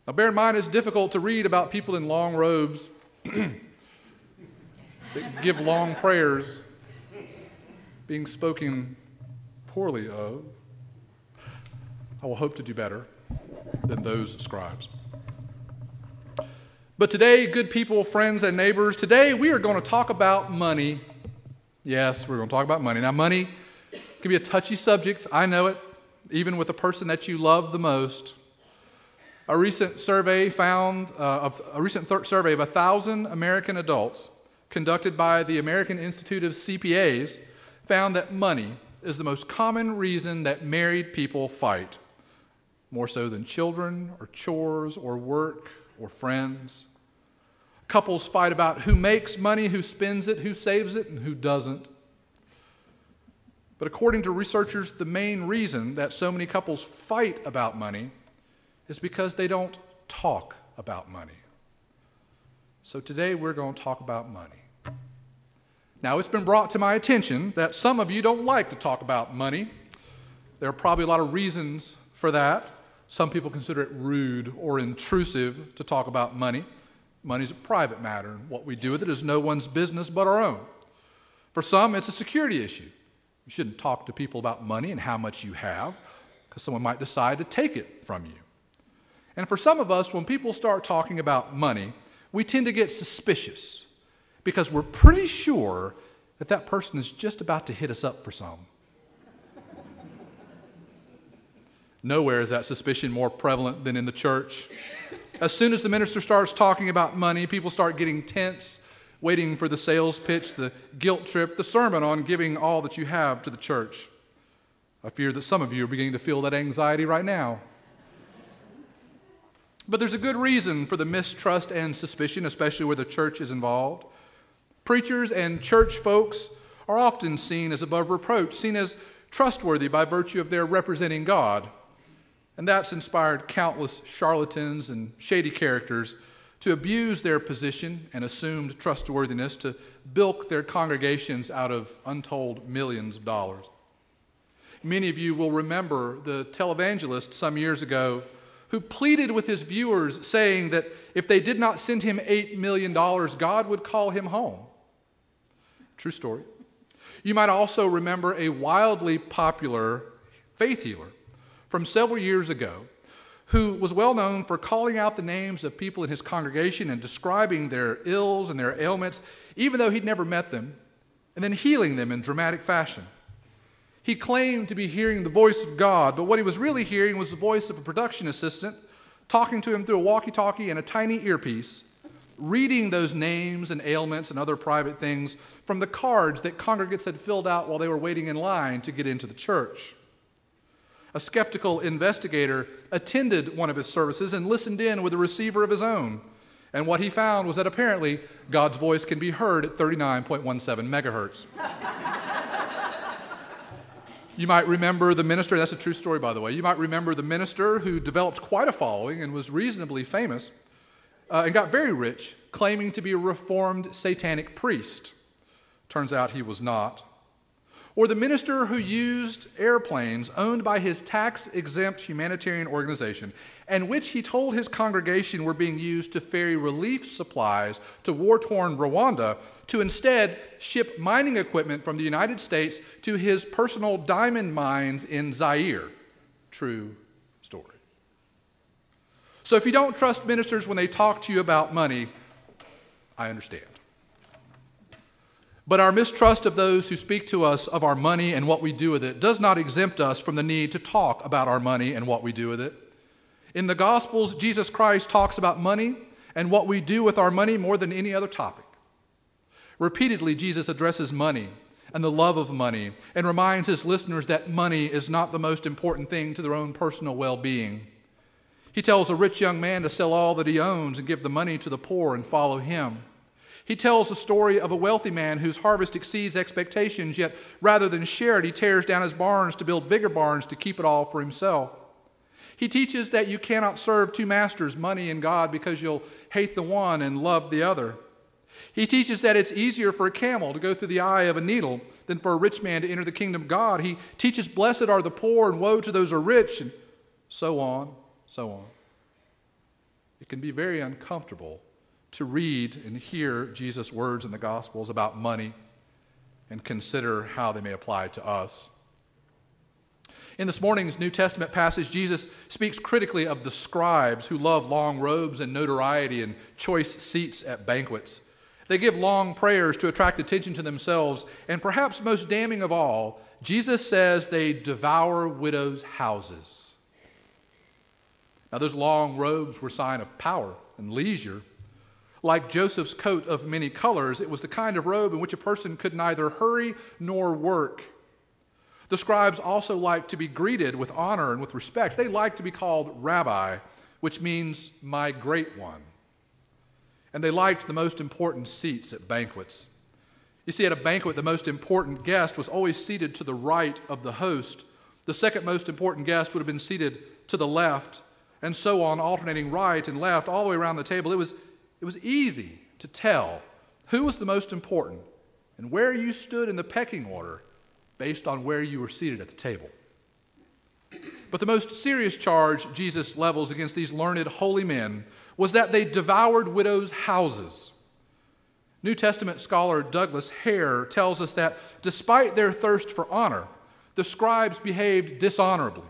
Now, bear in mind, it's difficult to read about people in long robes that give long prayers being spoken poorly of. I will hope to do better than those scribes. But today, good people, friends, and neighbors, today we are going to talk about money. Yes, we're going to talk about money. Now, money can be a touchy subject. I know it, even with the person that you love the most. A recent survey of 1,000 American adults conducted by the American Institute of CPAs found that money is the most common reason that married people fight, more so than children or chores or work or friends. Couples fight about who makes money, who spends it, who saves it, and who doesn't. But according to researchers, the main reason that so many couples fight about money is because they don't talk about money. So today we're going to talk about money. Now, it's been brought to my attention that some of you don't like to talk about money. There are probably a lot of reasons for that. Some people consider it rude or intrusive to talk about money. Money is a private matter, and what we do with it is no one's business but our own. For some, it's a security issue. You shouldn't talk to people about money and how much you have, because someone might decide to take it from you. And for some of us, when people start talking about money, we tend to get suspicious because we're pretty sure that that person is just about to hit us up for some. Nowhere is that suspicion more prevalent than in the church. As soon as the minister starts talking about money, people start getting tense, waiting for the sales pitch, the guilt trip, the sermon on giving all that you have to the church. I fear that some of you are beginning to feel that anxiety right now. But there's a good reason for the mistrust and suspicion, especially where the church is involved. Preachers and church folks are often seen as above reproach, seen as trustworthy by virtue of their representing God. And that's inspired countless charlatans and shady characters to abuse their position and assumed trustworthiness to bilk their congregations out of untold millions of dollars. Many of you will remember the televangelist some years ago who pleaded with his viewers, saying that if they did not send him $8 million, God would call him home. True story. You might also remember a wildly popular faith healer from several years ago who was well known for calling out the names of people in his congregation and describing their ills and their ailments, even though he'd never met them, and then healing them in dramatic fashion. He claimed to be hearing the voice of God, but what he was really hearing was the voice of a production assistant talking to him through a walkie-talkie and a tiny earpiece, reading those names and ailments and other private things from the cards that congregants had filled out while they were waiting in line to get into the church. A skeptical investigator attended one of his services and listened in with a receiver of his own, and what he found was that apparently God's voice can be heard at 39.17 megahertz. You might remember the minister, that's a true story, by the way. You might remember the minister who developed quite a following and was reasonably famous and got very rich, claiming to be a reformed satanic priest. Turns out he was not. Or the minister who used airplanes owned by his tax-exempt humanitarian organization, and which he told his congregation were being used to ferry relief supplies to war-torn Rwanda, to instead ship mining equipment from the United States to his personal diamond mines in Zaire. True story. So if you don't trust ministers when they talk to you about money, I understand. But our mistrust of those who speak to us of our money and what we do with it does not exempt us from the need to talk about our money and what we do with it. In the Gospels, Jesus Christ talks about money and what we do with our money more than any other topic. Repeatedly, Jesus addresses money and the love of money and reminds his listeners that money is not the most important thing to their own personal well-being. He tells a rich young man to sell all that he owns and give the money to the poor and follow him. He tells the story of a wealthy man whose harvest exceeds expectations, yet rather than share it, he tears down his barns to build bigger barns to keep it all for himself. He teaches that you cannot serve two masters, money and God, because you'll hate the one and love the other. He teaches that it's easier for a camel to go through the eye of a needle than for a rich man to enter the kingdom of God. He teaches blessed are the poor and woe to those who are rich, and so on, so on. it can be very uncomfortable to read and hear Jesus' words in the Gospels about money and consider how they may apply to us. In this morning's New Testament passage, Jesus speaks critically of the scribes who love long robes and notoriety and choice seats at banquets. They give long prayers to attract attention to themselves, and perhaps most damning of all, Jesus says they devour widows' houses. Now, those long robes were a sign of power and leisure. Like Joseph's coat of many colors, it was the kind of robe in which a person could neither hurry nor work. The scribes also liked to be greeted with honor and with respect. They liked to be called rabbi, which means my great one. And they liked the most important seats at banquets. You see, at a banquet, the most important guest was always seated to the right of the host. The second most important guest would have been seated to the left, and so on, alternating right and left all the way around the table. It was easy to tell who was the most important and where you stood in the pecking order based on where you were seated at the table. But the most serious charge Jesus levels against these learned holy men was that they devoured widows' houses. New Testament scholar Douglas Hare tells us that despite their thirst for honor, the scribes behaved dishonorably,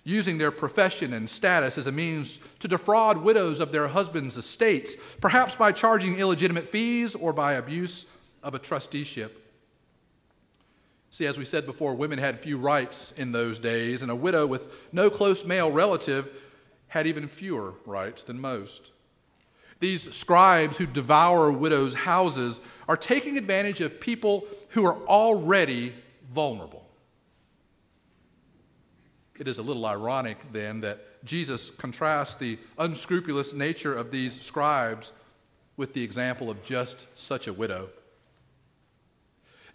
using their profession and status as a means to defraud widows of their husbands' estates, perhaps by charging illegitimate fees or by abuse of a trusteeship. See, as we said before, women had few rights in those days, and a widow with no close male relative had even fewer rights than most. These scribes who devour widows' houses are taking advantage of people who are already vulnerable. It is a little ironic, then, that Jesus contrasts the unscrupulous nature of these scribes with the example of just such a widow.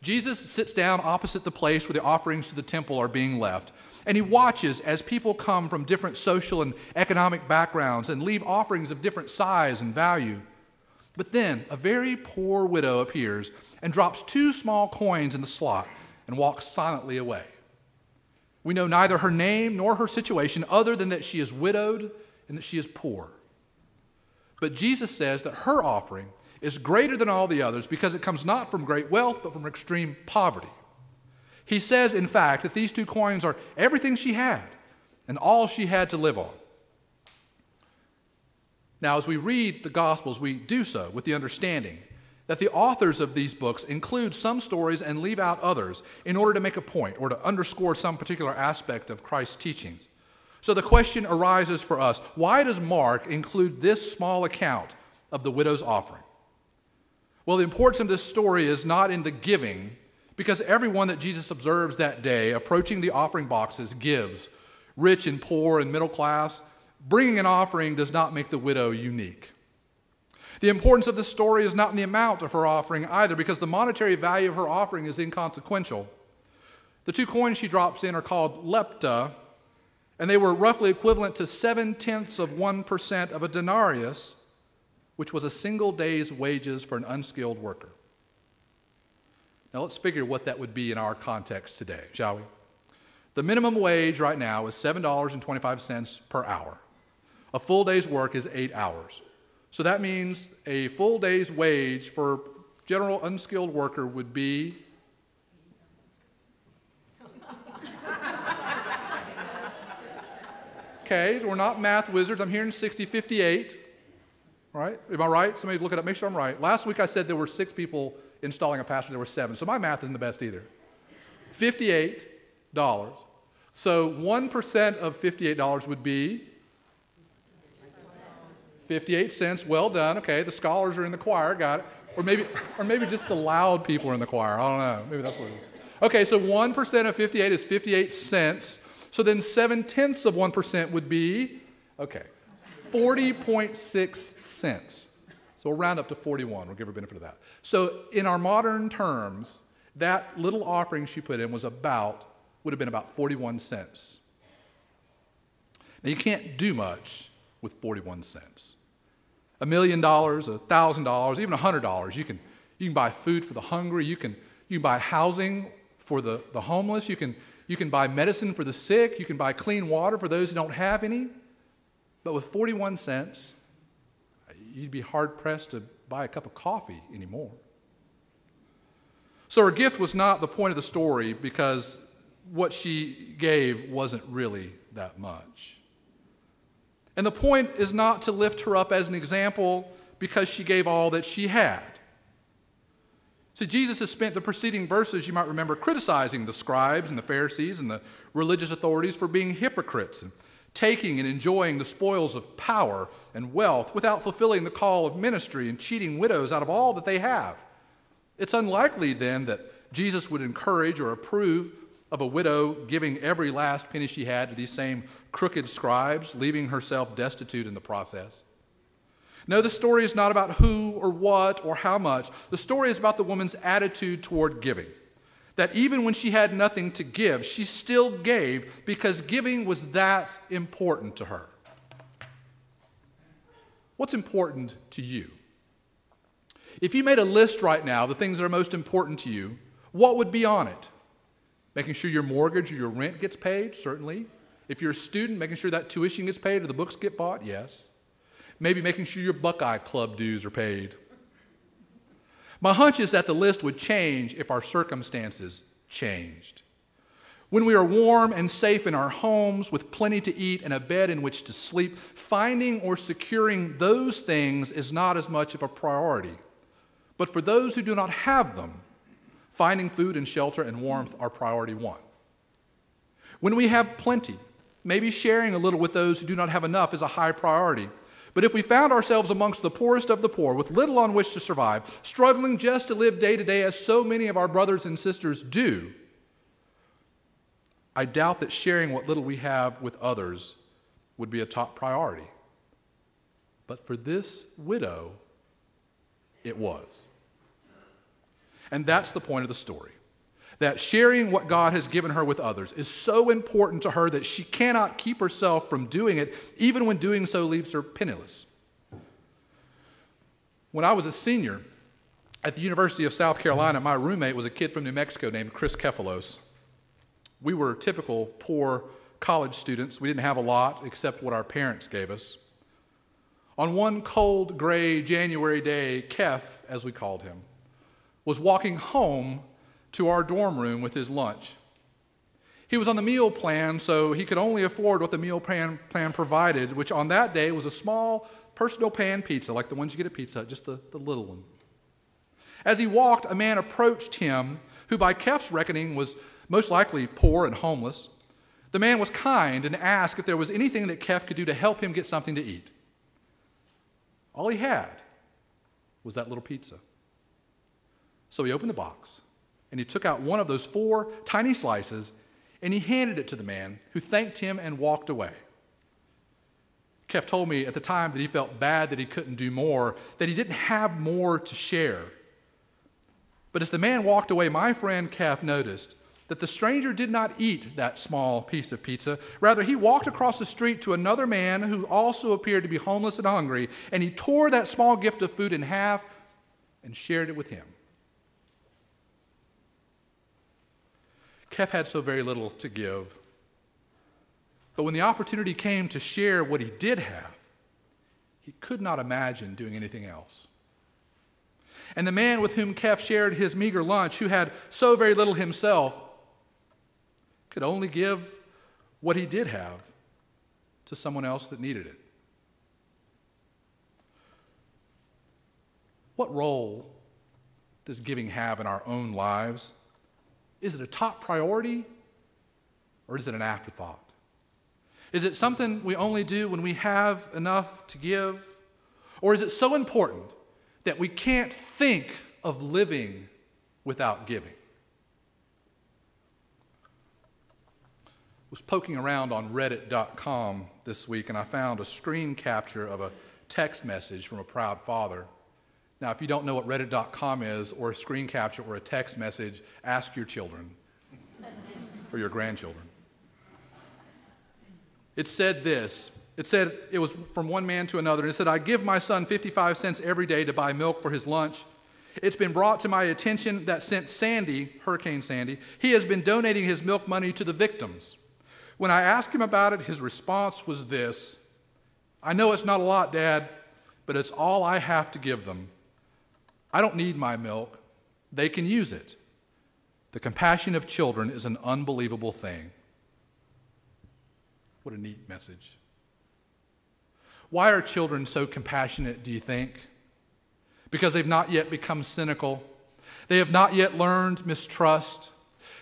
Jesus sits down opposite the place where the offerings to the temple are being left, and he watches as people come from different social and economic backgrounds and leave offerings of different size and value. But then a very poor widow appears and drops 2 small coins in the slot and walks silently away. We know neither her name nor her situation other than that she is widowed and that she is poor. But Jesus says that her offering is greater than all the others because it comes not from great wealth but from extreme poverty. He says, in fact, that these 2 coins are everything she had and all she had to live on. Now, as we read the Gospels, we do so with the understanding that the authors of these books include some stories and leave out others in order to make a point or to underscore some particular aspect of Christ's teachings. So the question arises for us, why does Mark include this small account of the widow's offering? Well, the importance of this story is not in the giving, because everyone that Jesus observes that day approaching the offering boxes gives, rich and poor and middle class. Bringing an offering does not make the widow unique. The importance of this story is not in the amount of her offering either, because the monetary value of her offering is inconsequential. The 2 coins she drops in are called lepta, and they were roughly equivalent to 0.7% of a denarius, which was a single day's wages for an unskilled worker. Now let's figure what that would be in our context today, shall we? The minimum wage right now is $7.25 per hour. A full day's work is 8 hours. So that means a full day's wage for general unskilled worker would be okay, we're not math wizards. I'm hearing 60, 58. All right, am I right? Somebody look it up, make sure I'm right. Last week I said there were 6 people installing a pastor, there were 7. So my math isn't the best either. $58. So 1% of $58 would be 58 cents. Well done. Okay, the scholars are in the choir, got it. Or maybe just the loud people are in the choir. I don't know. Maybe that's what it is. Okay, so 1% of 58 is 58 cents. So then 0.7% would be, okay, 40.6 cents. So we'll round up to 41. We'll give her benefit of that. So in our modern terms, that little offering she put in would have been about 41 cents. Now you can't do much with 41 cents. $1 million, $1,000, even $100. You can buy food for the hungry. You can buy housing for the homeless. You can buy medicine for the sick. You can buy clean water for those who don't have any. But with 41 cents, you'd be hard-pressed to buy a cup of coffee anymore. So her gift was not the point of the story because what she gave wasn't really that much. And the point is not to lift her up as an example because she gave all that she had. See, Jesus has spent the preceding verses, you might remember, criticizing the scribes and the Pharisees and the religious authorities for being hypocrites and taking and enjoying the spoils of power and wealth without fulfilling the call of ministry and cheating widows out of all that they have. It's unlikely then that Jesus would encourage or approve of a widow giving every last penny she had to these same crooked scribes, leaving herself destitute in the process. No, the story is not about who or what or how much. The story is about the woman's attitude toward giving. That even when she had nothing to give, she still gave because giving was that important to her. What's important to you? If you made a list right now of the things that are most important to you, what would be on it? Making sure your mortgage or your rent gets paid? Certainly. If you're a student, making sure that tuition gets paid or the books get bought? Yes. Maybe making sure your Buckeye Club dues are paid. My hunch is that the list would change if our circumstances changed. When we are warm and safe in our homes with plenty to eat and a bed in which to sleep, finding or securing those things is not as much of a priority. But for those who do not have them, finding food and shelter and warmth are priority one. When we have plenty, maybe sharing a little with those who do not have enough is a high priority. But if we found ourselves amongst the poorest of the poor, with little on which to survive, struggling just to live day to day as so many of our brothers and sisters do, I doubt that sharing what little we have with others would be a top priority. But for this widow, it was. And that's the point of the story. That sharing what God has given her with others is so important to her that she cannot keep herself from doing it, even when doing so leaves her penniless. When I was a senior at the University of South Carolina, my roommate was a kid from New Mexico named Chris Kefalos. We were typical poor college students. We didn't have a lot except what our parents gave us. On one cold, gray January day, Kef, as we called him, was walking home to our dorm room with his lunch. He was on the meal plan, so he could only afford what the meal plan provided, which on that day was a small personal pan pizza, like the ones you get at Pizza Hut, just the little one. As he walked, a man approached him, who by Kef's reckoning was most likely poor and homeless. The man was kind and asked if there was anything that Kef could do to help him get something to eat. All he had was that little pizza. So he opened the box, and he took out one of those 4 tiny slices, and he handed it to the man, who thanked him and walked away. Kef told me at the time that he felt bad that he couldn't do more, that he didn't have more to share. But as the man walked away, my friend Kef noticed that the stranger did not eat that small piece of pizza. Rather, he walked across the street to another man who also appeared to be homeless and hungry, and he tore that small gift of food in half and shared it with him. Kef had so very little to give. But when the opportunity came to share what he did have, he could not imagine doing anything else. And the man with whom Kef shared his meager lunch, who had so very little himself, could only give what he did have to someone else that needed it. What role does giving have in our own lives? Is it a top priority, or is it an afterthought? Is it something we only do when we have enough to give? Or is it so important that we can't think of living without giving? I was poking around on Reddit.com this week, and I found a screen capture of a text message from a proud father. Now, if you don't know what Reddit.com is, or a screen capture, or a text message, ask your children or your grandchildren. It said this. It was from one man to another, and it said, I give my son 55 cents every day to buy milk for his lunch. It's been brought to my attention that since Sandy, Hurricane Sandy, he has been donating his milk money to the victims. When I asked him about it, his response was this: I know it's not a lot, Dad, but it's all I have to give them. I don't need my milk. They can use it. The compassion of children is an unbelievable thing. What a neat message. Why are children so compassionate, do you think? Because they've not yet become cynical. They have not yet learned mistrust.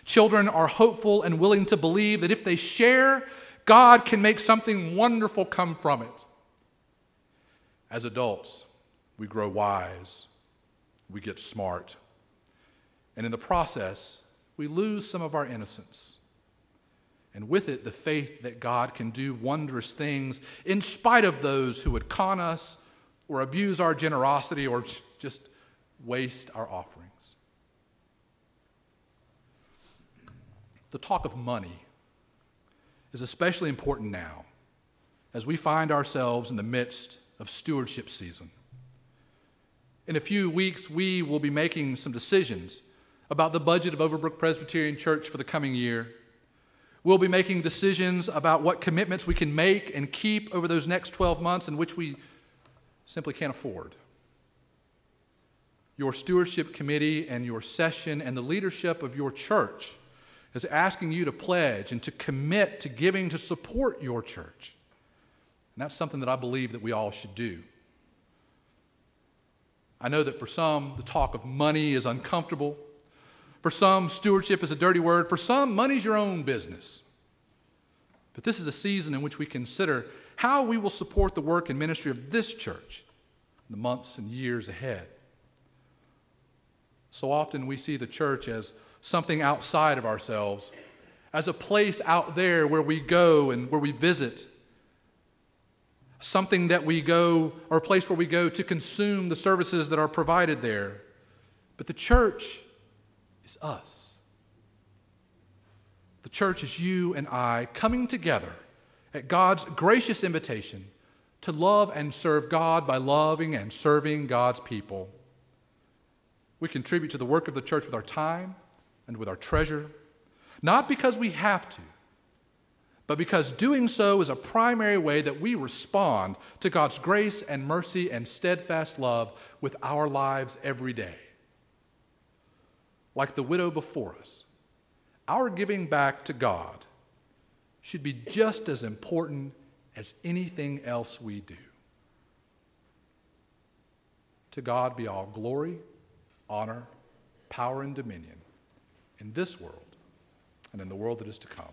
Children are hopeful and willing to believe that if they share, God can make something wonderful come from it. As adults, we grow wise. We get smart. And in the process, we lose some of our innocence. And with it, the faith that God can do wondrous things in spite of those who would con us or abuse our generosity or just waste our offerings. The talk of money is especially important now as we find ourselves in the midst of stewardship season. In a few weeks, we will be making some decisions about the budget of Overbrook Presbyterian Church for the coming year. We'll be making decisions about what commitments we can make and keep over those next 12 months in which we simply can't afford. Your stewardship committee and your session and the leadership of your church is asking you to pledge and to commit to giving to support your church. And that's something that I believe that we all should do. I know that for some, the talk of money is uncomfortable. For some, stewardship is a dirty word. For some, money's your own business. But this is a season in which we consider how we will support the work and ministry of this church in the months and years ahead. So often we see the church as something outside of ourselves, as a place out there where we go and where we visit, something that we go, or a place where we go to consume the services that are provided there. But the church is us. The church is you and I coming together at God's gracious invitation to love and serve God by loving and serving God's people. We contribute to the work of the church with our time and with our treasure, not because we have to, but because doing so is a primary way that we respond to God's grace and mercy and steadfast love with our lives every day. Like the widow before us, our giving back to God should be just as important as anything else we do. To God be all glory, honor, power, and dominion in this world and in the world that is to come.